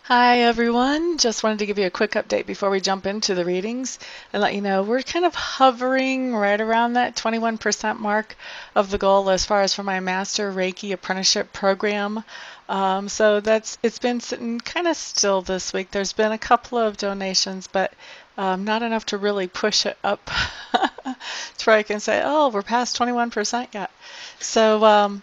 Hi everyone, just wanted to give you a quick update before we jump into the readings and let you know we're kind of hovering right around that 21% mark of the goal as far as for my Master Reiki Apprenticeship Program. So it's been sitting kind of still this week. There's been a couple of donations, but not enough to really push it up to where I can say, oh, we're past 21% yet. So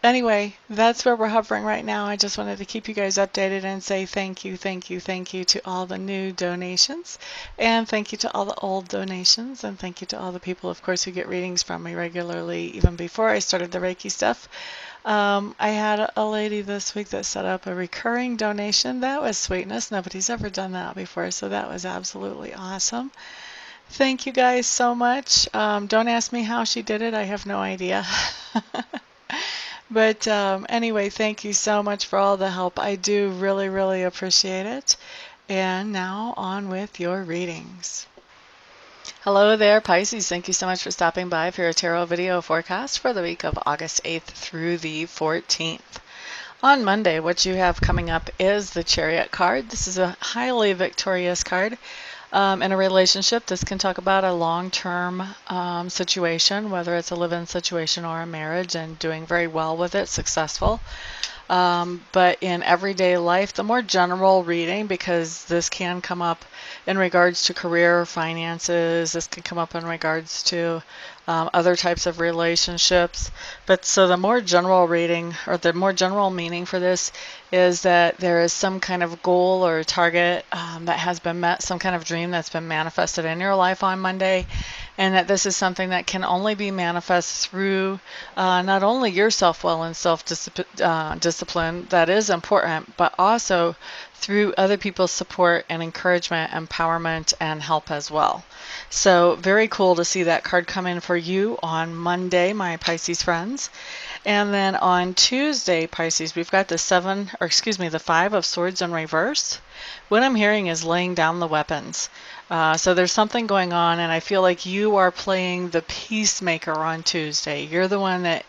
anyway, that's where we're hovering right now. I just wanted to keep you guys updated and say thank you, thank you, thank you to all the new donations, and thank you to all the old donations, and thank you to all the people, of course, who get readings from me regularly, even before I started the Reiki stuff. I had a lady this week that set up a recurring donation. That was sweetness. Nobody's ever done that before, so that was absolutely awesome. Thank you guys so much. Don't ask me how she did it. I have no idea. But anyway, thank you so much for all the help. I do really, really appreciate it. And now on with your readings. Hello there, Pisces. Thank you so much for stopping by for your tarot video forecast for the week of August 8th through the 14th. On Monday, what you have coming up is the Chariot card. This is a highly victorious card. In a relationship, this can talk about a long-term situation, whether it's a live-in situation or a marriage, and doing very well with it, successful. But in everyday life, the more general reading, because this can come up in regards to career, finances, this can come up in regards to other types of relationships. But so the more general reading, or the more general meaning for this, is that there is some kind of goal or target that has been met, some kind of dream that's been manifested in your life on Monday, and that this is something that can only be manifest through not only your self-will and self-discipline, that is important, but also through other people's support and encouragement, empowerment, and help as well. So very cool to see that card come in for you on Monday, my Pisces friends. And then on Tuesday, Pisces, we've got the the 5 of Swords in reverse. What I'm hearing is laying down the weapons. So there's something going on, and I feel like you are playing the peacemaker on Tuesday. You're the one that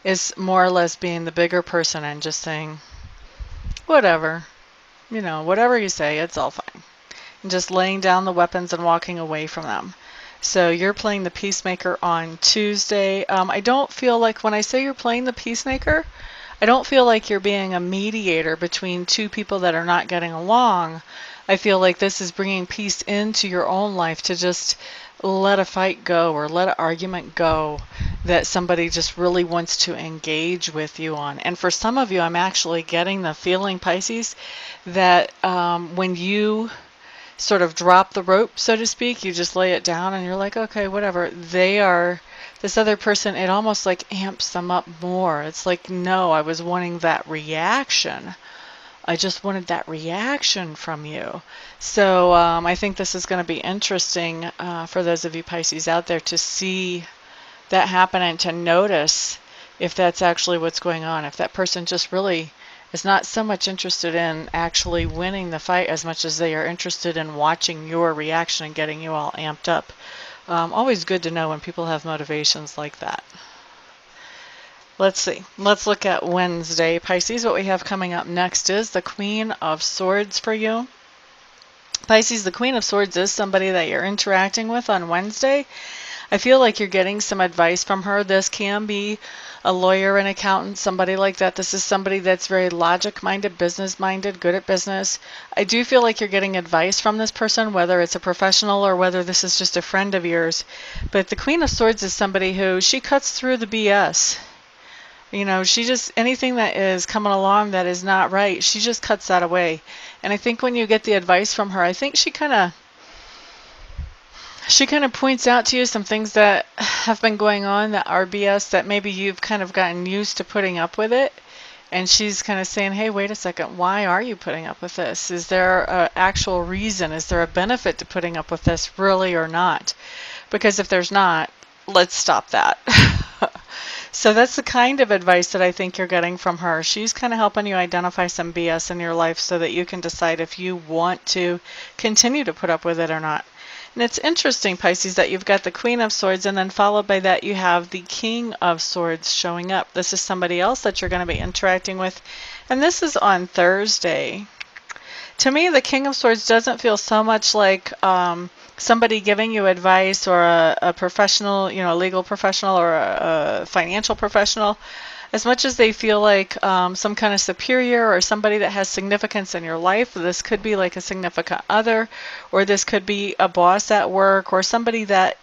is more or less being the bigger person and just saying, whatever, whatever you say, it's all fine. And just laying down the weapons and walking away from them. So you're playing the peacemaker on Tuesday. I don't feel like when I say you're playing the peacemaker, I don't feel like you're being a mediator between two people that are not getting along. I feel like this is bringing peace into your own life to just let a fight go or let an argument go that somebody just really wants to engage with you on. And for some of you, I'm actually getting the feeling, Pisces, that when you sort of drop the rope, so to speak, you just lay it down and you're like, okay, whatever. This other person, it almost like amps them up more. It's like, no, I was wanting that reaction. I just wanted that reaction from you. So I think this is going to be interesting for those of you Pisces out there to see that happen and to notice if that's actually what's going on. If that person just really is not so much interested in actually winning the fight as much as they are interested in watching your reaction and getting you all amped up. Always good to know when people have motivations like that. Let's see. Let's look at Wednesday, Pisces. What we have coming up next is the Queen of Swords for you. Pisces, the Queen of Swords is somebody that you're interacting with on Wednesday. I feel like you're getting some advice from her. This can be a lawyer, an accountant, somebody like that. This is somebody that's very logic-minded, business-minded, good at business. I do feel like you're getting advice from this person, whether it's a professional or whether this is just a friend of yours. But the Queen of Swords is somebody who, she cuts through the BS. She just, anything that is coming along that is not right, she just cuts that away. And I think when you get the advice from her, I think she kind of points out to you some things that have been going on that are BS, that maybe you've kind of gotten used to putting up with it. And she's kind of saying, hey, wait a second, why are you putting up with this? Is there an actual reason? Is there a benefit to putting up with this, really, or not? Because if there's not, let's stop that. So that's the kind of advice that I think you're getting from her. She's kind of helping you identify some BS in your life so that you can decide if you want to continue to put up with it or not. And it's interesting, Pisces, that you've got the Queen of Swords, and then followed by that you have the King of Swords showing up. This is somebody else that you're going to be interacting with, and this is on Thursday. To me, the King of Swords doesn't feel so much like somebody giving you advice, or a professional, a legal professional, or a financial professional, as much as they feel like some kind of superior or somebody that has significance in your life. This could be like a significant other, or this could be a boss at work, or somebody that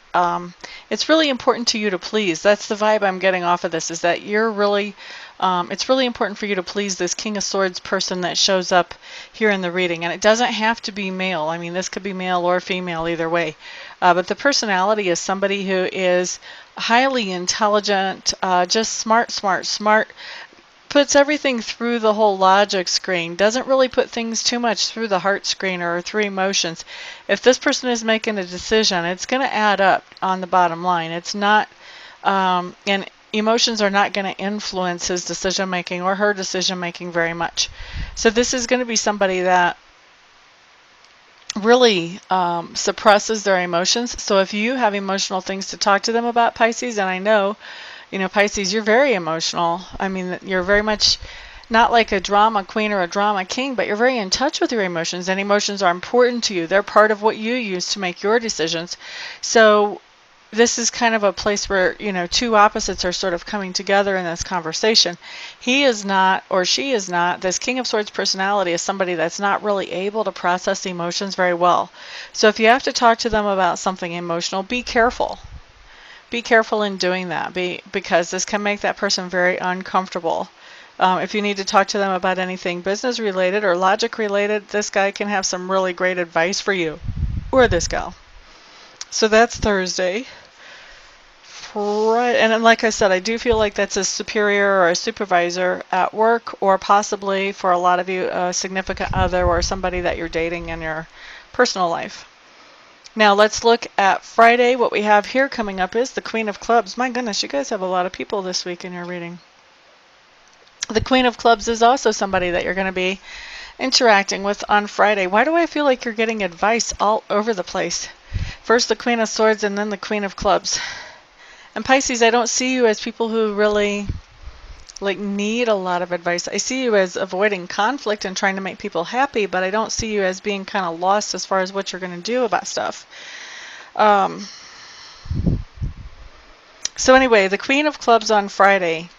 it's really important to you to please. That's the vibe I'm getting off of this, is that you're really, it's really important for you to please this King of Swords person that shows up here in the reading. And it doesn't have to be male. I mean, this could be male or female, either way. But the personality is somebody who is highly intelligent, just smart, puts everything through the whole logic screen, doesn't really put things too much through the heart screen or through emotions. If this person is making a decision, it's going to add up on the bottom line. It's not, and emotions are not going to influence his decision making or her decision making very much. So this is going to be somebody that really suppresses their emotions. So if you have emotional things to talk to them about, Pisces, and I know, Pisces, you're very emotional. I mean, you're very much not like a drama queen or a drama king, but you're very in touch with your emotions, and emotions are important to you. They're part of what you use to make your decisions. So this is kind of a place where, two opposites are sort of coming together in this conversation. He is not, or she is not, this King of Swords personality is somebody that's not really able to process emotions very well. So if you have to talk to them about something emotional, be careful. Be careful in doing that, because this can make that person very uncomfortable. If you need to talk to them about anything business related or logic related, this guy can have some really great advice for you, or this gal. So that's Thursday. Right, and then, like I said, I do feel like that's a superior or a supervisor at work, or possibly for a lot of you, a significant other or somebody that you're dating in your personal life. Now let's look at Friday. What we have here coming up is the Queen of Clubs. My goodness, you guys have a lot of people this week in your reading. The Queen of Clubs is also somebody that you're going to be interacting with on Friday. Why do I feel like you're getting advice all over the place? First the Queen of Swords and then the Queen of Clubs. And Pisces, I don't see you as people who really need a lot of advice. I see you as avoiding conflict and trying to make people happy, but I don't see you as being kind of lost as far as what you're going to do about stuff. So anyway, the Queen of Clubs on Friday.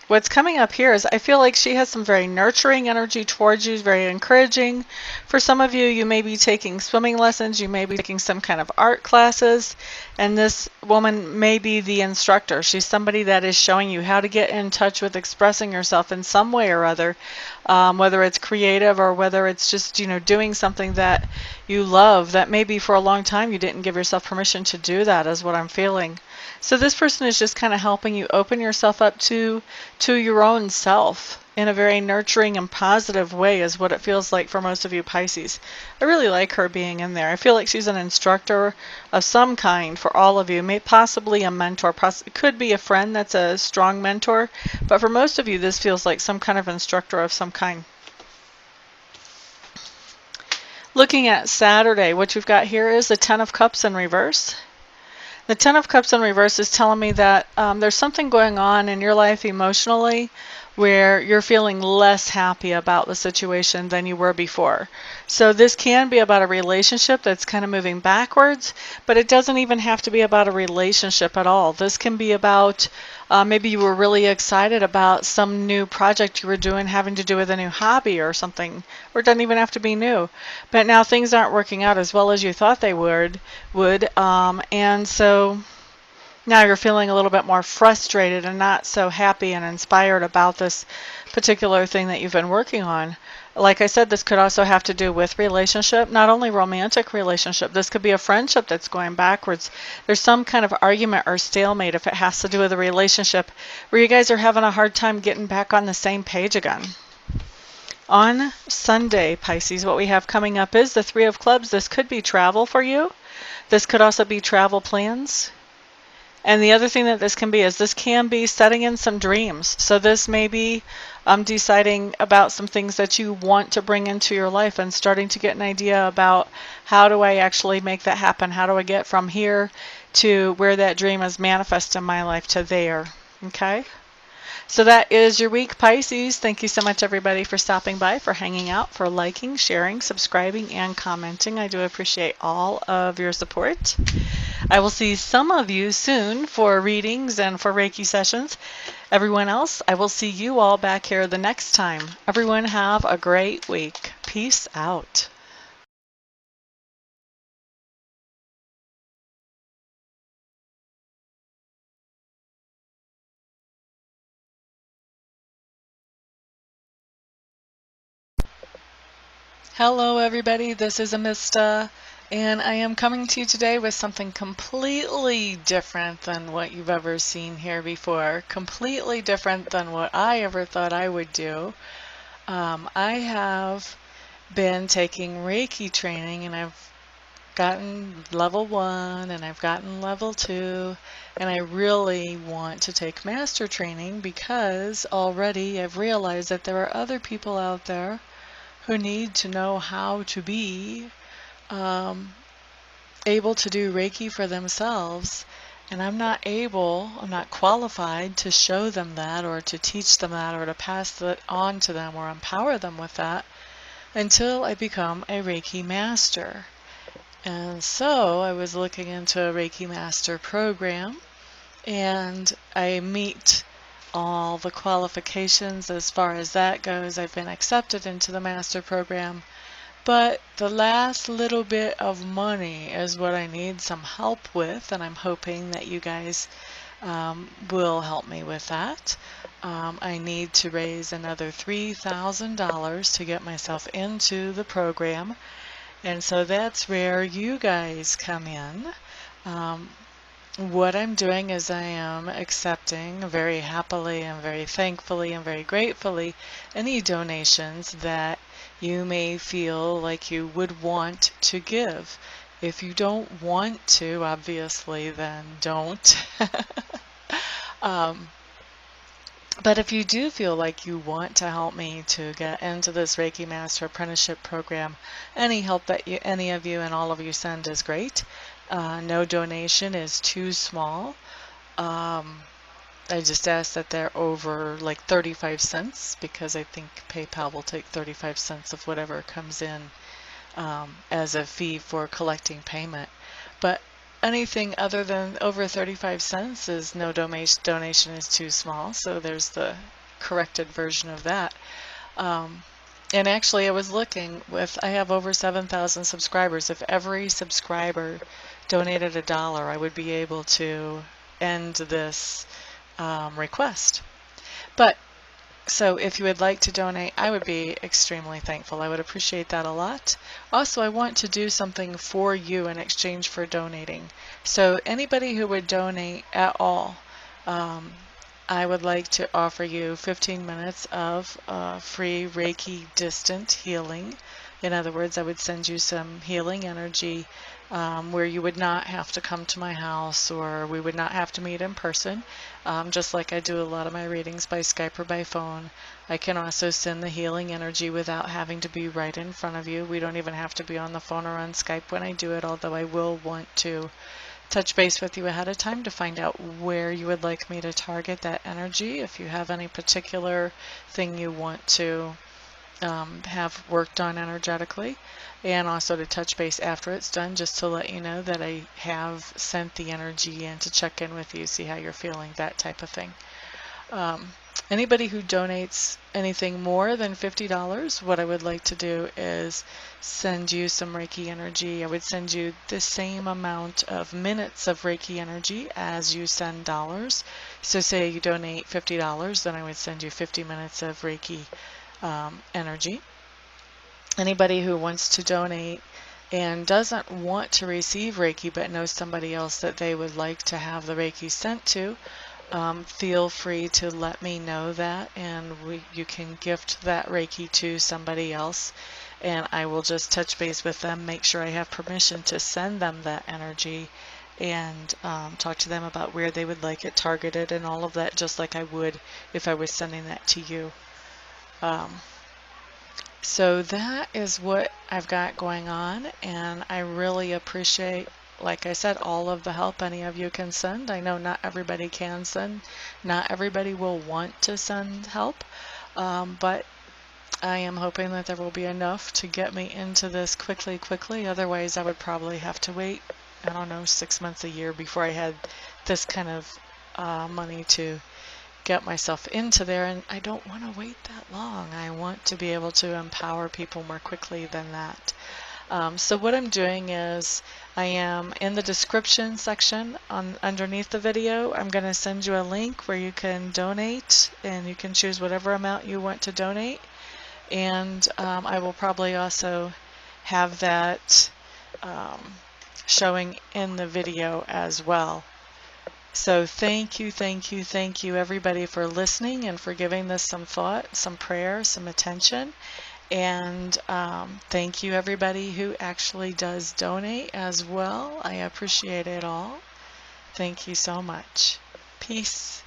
What's coming up here is I feel like she has some very nurturing energy towards you, very encouraging. For some of you, you may be taking swimming lessons, you may be taking some kind of art classes, and this woman may be the instructor. She's somebody that is showing you how to get in touch with expressing yourself in some way or other, whether it's creative or whether it's just, doing something that you love that maybe for a long time you didn't give yourself permission to do. That is what I'm feeling. So this person is just kind of helping you open yourself up to your own self in a very nurturing and positive way, is what it feels like for most of you Pisces. I really like her being in there. I feel like she's an instructor of some kind for all of you, possibly a mentor, could be a friend that's a strong mentor, but for most of you this feels like some kind of instructor of some kind. Looking at Saturday, what you've got here is the Ten of Cups in reverse. The Ten of Cups in reverse is telling me that there's something going on in your life emotionally where you're feeling less happy about the situation than you were before. So this can be about a relationship that's kind of moving backwards, but it doesn't even have to be about a relationship at all. This can be about maybe you were really excited about some new project you were doing having to do with a new hobby or something, or it doesn't even have to be new. But now things aren't working out as well as you thought they would, and so now you're feeling a little bit more frustrated and not so happy and inspired about this particular thing that you've been working on. Like I said, this could also have to do with relationship, not only romantic relationship. This could be a friendship that's going backwards. There's some kind of argument or stalemate if it has to do with a relationship where you guys are having a hard time getting back on the same page again. On Sunday, Pisces, what we have coming up is the Three of Clubs. This could be travel for you. This could also be travel plans. And the other thing that this can be is this can be setting in some dreams. So this may be deciding about some things that you want to bring into your life and starting to get an idea about how do I actually make that happen? How do I get from here to where that dream is manifest in my life to there? Okay? So that is your week, Pisces. Thank you so much, everybody, for stopping by, for hanging out, for liking, sharing, subscribing, and commenting. I do appreciate all of your support. I will see some of you soon for readings and for Reiki sessions. Everyone else, I will see you all back here the next time. Everyone have a great week. Peace out. Hello, everybody. This is Amista, and I am coming to you today with something completely different than what you've ever seen here before. Completely different than what I ever thought I would do. I have been taking Reiki training, and I've gotten level 1 and I've gotten level 2, and I really want to take master training because already I've realized that there are other people out there who need to know how to be able to do Reiki for themselves. And I'm not qualified to show them that or to teach them that or to pass that on to them or empower them with that until I become a Reiki Master. And so I was looking into a Reiki Master program, and I meet all the qualifications as far as that goes. I've been accepted into the Master program, but the last little bit of money is what I need some help with, and I'm hoping that you guys will help me with that. I need to raise another $3,000 to get myself into the program. And so that's where you guys come in. What I'm doing is I am accepting very happily and very thankfully and very gratefully any donations that you may feel like you would want to give. If you don't want to, obviously, then don't. But if you do feel like you want to help me to get into this Reiki Master Apprenticeship Program, any help that any of you and all of you send is great. No donation is too small. I just ask that they're over like 35 cents because I think PayPal will take 35 cents of whatever comes in as a fee for collecting payment. But anything other than over 35 cents is no donation is too small, so there's the corrected version of that. And actually I was looking I have over 7,000 subscribers. If every subscriber donated $1, I would be able to end this request. But so if you would like to donate, I would be extremely thankful. I would appreciate that a lot. Also, I want to do something for you in exchange for donating. So anybody who would donate at all, I would like to offer you 15 minutes of free Reiki distant healing. In other words, I would send you some healing energy where you would not have to come to my house, or we would not have to meet in person, just like I do a lot of my readings by Skype or by phone. I can also send the healing energy without having to be right in front of you. We don't even have to be on the phone or on Skype when I do it, although I will want to touch base with you ahead of time to find out where you would like me to target that energy. If you have any particular thing you want to have worked on energetically, and also to touch base after it's done just to let you know that I have sent the energy in to check in with you, see how you're feeling, that type of thing. Anybody who donates anything more than $50, what I would like to do is send you some Reiki energy. I would send you the same amount of minutes of Reiki energy as you send dollars. So say you donate $50, then I would send you 50 minutes of Reiki energy. Anybody who wants to donate and doesn't want to receive Reiki but knows somebody else that they would like to have the Reiki sent to, feel free to let me know that, and you can gift that Reiki to somebody else, and I will just touch base with them, make sure I have permission to send them that energy, and talk to them about where they would like it targeted and all of that, just like I would if I was sending that to you. So that is what I've got going on, and I really appreciate like I said, all of the help any of you can send. I know not everybody can send, not everybody will want to send help, but I am hoping that there will be enough to get me into this quickly. Otherwise, I would probably have to wait, I don't know, 6 months, a year before I had this kind of money to get myself into there. And I don't want to wait that long. I want to be able to empower people more quickly than that. So what I'm doing is I am in the description section underneath the video. I'm going to send you a link where you can donate, and you can choose whatever amount you want to donate. And I will probably also have that showing in the video as well. So thank you everybody for listening and for giving this some thought, some prayer, some attention. And thank you everybody who actually does donate as well. I appreciate it all. Thank you so much. Peace.